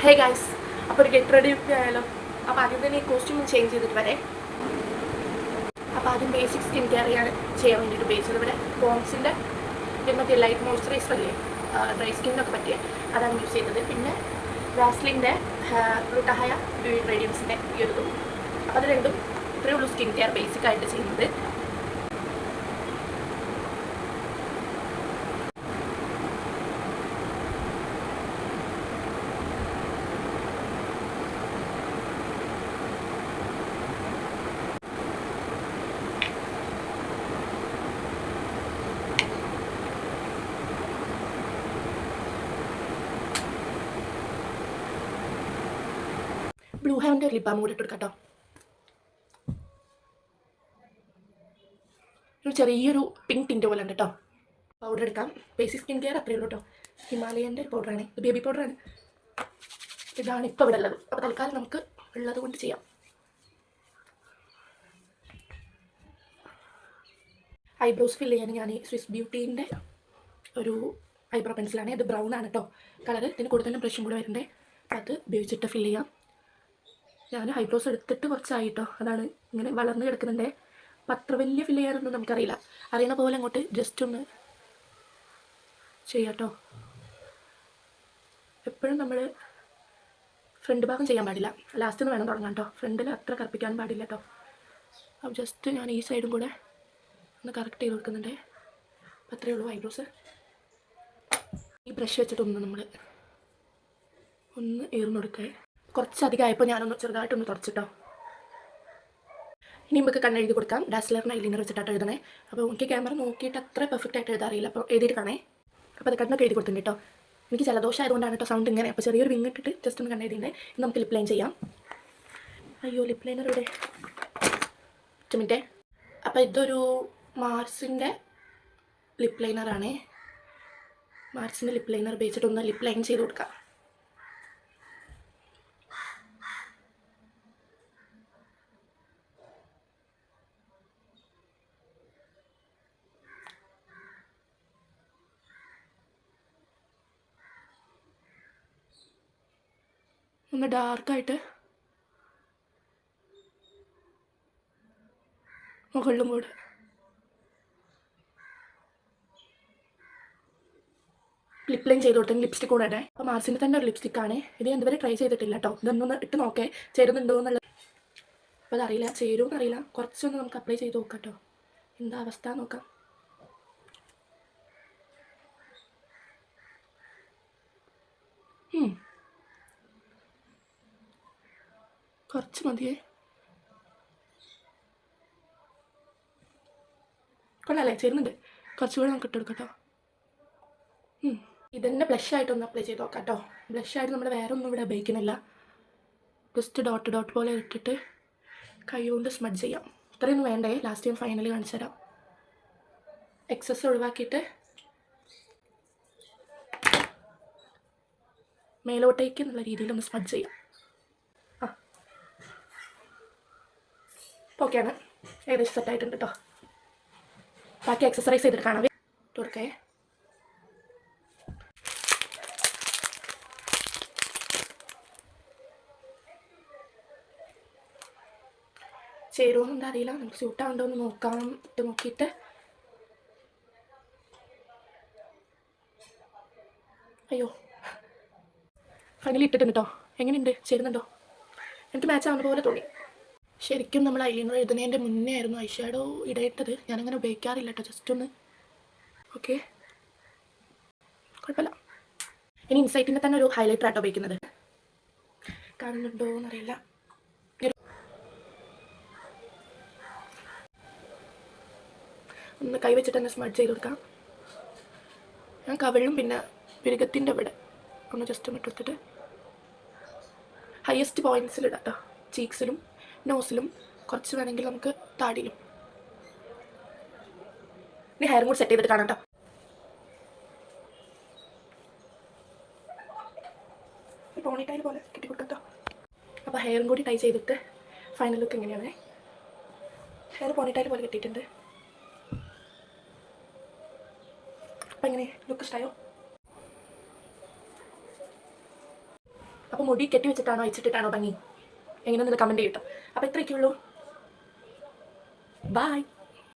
Hey guys, അപ്പോൾ ഒരു get ready ആയാലോ. അപ്പോൾ ആദ്യം തന്നെ ഈ കോസ്റ്റ്യൂം ചേഞ്ച് ചെയ്തിട്ട് വരെ. അപ്പോൾ ആദ്യം ബേസിക് സ്കിൻ കെയർ ചെയ്യാൻ വേണ്ടിയിട്ട് ഉപയോഗിച്ചത് ഇവിടെ പോൺസിൻ്റെ മറ്റേ ലൈറ്റ് മോയ്സ്ചറൈസർ അല്ലേ, ഡ്രൈ സ്കിന്നൊക്കെ പറ്റിയ അതാണ് യൂസ് ചെയ്തത്. പിന്നെ വാസ്ലിൻ്റെ ഗ്ലൂട്ടാഹയ റേഡിയൻസിൻ്റെ ഈ ഒരു ഇതും. അപ്പോൾ അത് രണ്ടും ഇത്രയേ ഉള്ളൂ സ്കിൻ കെയർ ബേസിക്കായിട്ട് ചെയ്യുന്നത്. ബ്ലൂ ഹെവൻ്റെ ലിപ് ബാം കൂടി ഇട്ടെടുക്കാം കേട്ടോ. ഒരു ചെറിയൊരു പിങ്ക് ടിൻ്റ് പോലെ ഉണ്ട് കേട്ടോ. പൗഡർ എടുക്കാം. ബേസിക് സ്കിൻ കെയർ അത്രയേ ഉള്ളൂ കേട്ടോ. ഹിമാലയൻ്റെ പൗഡറാണ്, ഇത് ബേബി പൗഡറാണ്. ഇതാണ് ഇപ്പോൾ ഇവിടെ ഉള്ളത്. അപ്പോൾ തൽക്കാലം നമുക്ക് ഉള്ളത് കൊണ്ട് ചെയ്യാം. ഐബ്രോസ് ഫില്ല് ചെയ്യാൻ ഞാൻ സ്വിസ് ബ്യൂട്ടീൻ്റെ ഒരു ഐബ്രോ പെൻസിലാണ്. ഇത് ബ്രൗൺ ആണ് കേട്ടോ കളർ. ഇതിന് കൂടെ തന്നെ ബ്രഷും കൂടെ വരണ്ടേ, അത് ഉപയോഗിച്ചിട്ട് ഫില്ല് ചെയ്യാം. ഞാൻ ഐബ്രോസ് എടുത്തിട്ട് കുറച്ചായി കേട്ടോ, അതാണ് ഇങ്ങനെ വളർന്ന് കിടക്കുന്നുണ്ട്. അപ്പം അത്ര വലിയ ഫില്ല് ചെയ്യാനൊന്നും നമുക്കറിയില്ല. അറിയണ പോലെ അങ്ങോട്ട് ജസ്റ്റ് ഒന്ന് ചെയ്യാം കേട്ടോ. എപ്പോഴും നമ്മൾ ഫ്രണ്ട് ഭാഗം ചെയ്യാൻ പാടില്ല, ലാസ്റ്റ് നിന്ന് വേണം തുടങ്ങാം കേട്ടോ. ഫ്രണ്ടിൽ അത്ര കറുപ്പിക്കാൻ പാടില്ല കേട്ടോ. അപ്പം ജസ്റ്റ് ഞാൻ ഈ സൈഡും കൂടെ ഒന്ന് കറക്റ്റ് ചെയ്ത് കൊടുക്കുന്നുണ്ട്. അപ്പം അത്രയേ ഉള്ളൂ ഐബ്രോസ്. ഈ ബ്രഷ് വെച്ചിട്ടൊന്ന് നമ്മൾ ഒന്ന് ഏർന്ന് കൊടുക്കുക. കുറച്ചധികമായപ്പോൾ ഞാനൊന്ന് ചെറുതായിട്ടൊന്ന് തുടച്ചിട്ടോ. ഇനി നമുക്ക് കണ്ണെഴുതി കൊടുക്കാം. ഡാസ്ലറിന് ഐലൈനർ വെച്ചിട്ടാണ് എഴുതണേ. അപ്പോൾ എനിക്ക് ക്യാമറ നോക്കിയിട്ട് അത്ര പെർഫെക്റ്റ് ആയിട്ട് എഴുതാറിയില്ല, അപ്പോൾ എഴുതിയിട്ട് കാണേ. അപ്പോൾ അത് കണ്ണൊക്കെ എഴുതി കൊടുത്തിട്ടുണ്ട് കേട്ടോ. എനിക്ക് ജലദോഷം ആയതുകൊണ്ടാണ് കേട്ടോ സൗണ്ട് ഇങ്ങനെ. അപ്പോൾ ചെറിയൊരു വിങ് ഇട്ടിട്ട് ജസ്റ്റ് ഒന്ന് കണ്ണെഴുതിണ്ടേ. ഇനി നമുക്ക് ലിപ്പ് ലൈൻ ചെയ്യാം. അയ്യോ, ലിപ്പ് ലൈനർ ഇവിടെ 1 മിനിറ്റ്. അപ്പോൾ ഇതൊരു മാർസിൻ്റെ ലിപ്പ് ലൈനറാണേ. മാർസിൻ്റെ ലിപ്പ് ലൈനർ ഉപയോഗിച്ചിട്ടൊന്ന് ലിപ്പ് ലൈൻ ചെയ്ത് കൊടുക്കാം. ഒന്ന് ഡാർക്കായിട്ട് മുകളിലും കൂടെ. ലിപ്പ് ലൈൻ ചെയ്ത് കൊടുത്തെങ്കിൽ ലിപ്സ്റ്റിക് കൂടെ ഇടേ. അപ്പോൾ മാർസിൻ്റെ തന്നെ ഒരു ലിപ്സ്റ്റിക്കാണ് ഇത്. ഞാൻ ഇതുവരെ ട്രൈ ചെയ്തിട്ടില്ല കേട്ടോ. ഇതൊന്നൊന്ന് ഇട്ട് നോക്കേ ചേരുന്നുണ്ടോ എന്നുള്ളത്. അപ്പോൾ അതറിയില്ല, ചേരുമെന്ന് അറിയില്ല. കുറച്ചൊന്ന് നമുക്ക് അപ്ലൈ ചെയ്ത് നോക്കാം കേട്ടോ, എന്താ അവസ്ഥ നോക്കാം. കുറച്ച് മതിയേ. കൊള്ളാല്ലേ, ചേരുന്നുണ്ട്. കുറച്ചുകൂടെ നമുക്ക് ഇട്ട് കൊടുക്കാം കേട്ടോ. ഇതന്നെ ബ്ലഷായിട്ടൊന്ന് അപ്ലൈ ചെയ്ത് നോക്കാം കേട്ടോ. ബ്ലഷായിട്ട് നമ്മൾ വേറെ ഒന്നും ഇവിടെ ഉപയോഗിക്കുന്നില്ല. ജസ്റ്റ് ഡോട്ട് ഡോട്ട് പോലെ ഇട്ടിട്ട് കൈ കൊണ്ട് സ്മഡ്ജ് ചെയ്യാം. ഇത്രയൊന്നും വേണ്ടേ, ലാസ്റ്റ് ഞാൻ ഫൈനൽ കാണിച്ചു തരാം. എക്സസ് ഒഴിവാക്കിയിട്ട് മേലോട്ടേക്ക് എന്നുള്ള രീതിയിൽ ഒന്ന് സ്മഡ്ജ് ചെയ്യാം. ഓക്കെയാണ്, ഏകദേശം സെറ്റായിട്ടുണ്ട് കേട്ടോ. ബാക്കി എക്സസൈസ് ചെയ്തിട്ട് കാണാം. തുറക്കേ. ചേരുമെന്ന് എന്താ അറിയില്ല, നമുക്ക് സ്യൂട്ടാവുണ്ടോ എന്ന് നോക്കാം. ഇട്ട് നോക്കിയിട്ട് അയ്യോ ഫൈനലി ഇട്ടിട്ടുണ്ട് കേട്ടോ. എങ്ങനെയുണ്ട്, ചേരുന്നുണ്ടോ? എനിക്ക് മാച്ച് ആവുന്ന പോലെ തോന്നി. ശരിക്കും നമ്മൾ ഐലൈനർ എഴുതുന്നതിൻ്റെ മുന്നേ ആയിരുന്നു ഐ ഷാഡോ ഇടേണ്ടത്. ഞാനങ്ങനെ ഉപയോഗിക്കാറില്ല കേട്ടോ, ജസ്റ്റ് ഒന്ന്. ഓക്കെ, കുഴപ്പമില്ല. ഇനി ഇൻസൈറ്റിൻ്റെ തന്നെ ഒരു ഹൈലൈറ്റർ ആട്ടോ ഉപയോഗിക്കുന്നത്. കാണുന്നുണ്ടോ എന്നറിയില്ല. ഒന്ന് കൈ വെച്ചിട്ട് തന്നെ സ്മഡ്ജ് ചെയ്ത് കൊടുക്കാം. ഞാൻ കവിളും പിന്നെ പിരുകത്തിൻ്റെ ഇവിടെ ഒന്ന് ജസ്റ്റ് ഒന്ന് ഇട്ടെടുത്തിട്ട് ഹയസ്റ്റ് പോയിൻറ്റ്സിലിടാം കേട്ടോ. ചീക്സിലും നോസിലും കുറച്ച് വേണമെങ്കിൽ നമുക്ക് താടിയിലും. ഇനി ഹെയറും കൂടി സെറ്റ് ചെയ്തിട്ട് കാണാം കേട്ടോ. പോണി ടൈൽ പോലെ കിട്ടി കൊടുക്കാം. അപ്പോൾ ഹെയറും കൂടി ടൈ ചെയ്തിട്ട് ഫൈനൽ ലുക്ക് എങ്ങനെയാണ്. ഹെയർ പോണി ടൈൽ പോലെ കിട്ടിയിട്ടുണ്ട്. അപ്പം എങ്ങനെ ലുക്ക് ഇഷ്ടമായോ? അപ്പോൾ മുടി കെട്ടി വെച്ചിട്ടാണോ അയച്ചിട്ടിട്ടാണോ ഭംഗി? എങ്ങനെയൊന്നും കമൻറ്റ് ചെയ്യട്ടോ. അപ്പോൾ ഇത്രയൊക്കെ ഉള്ളൂ. ബൈ.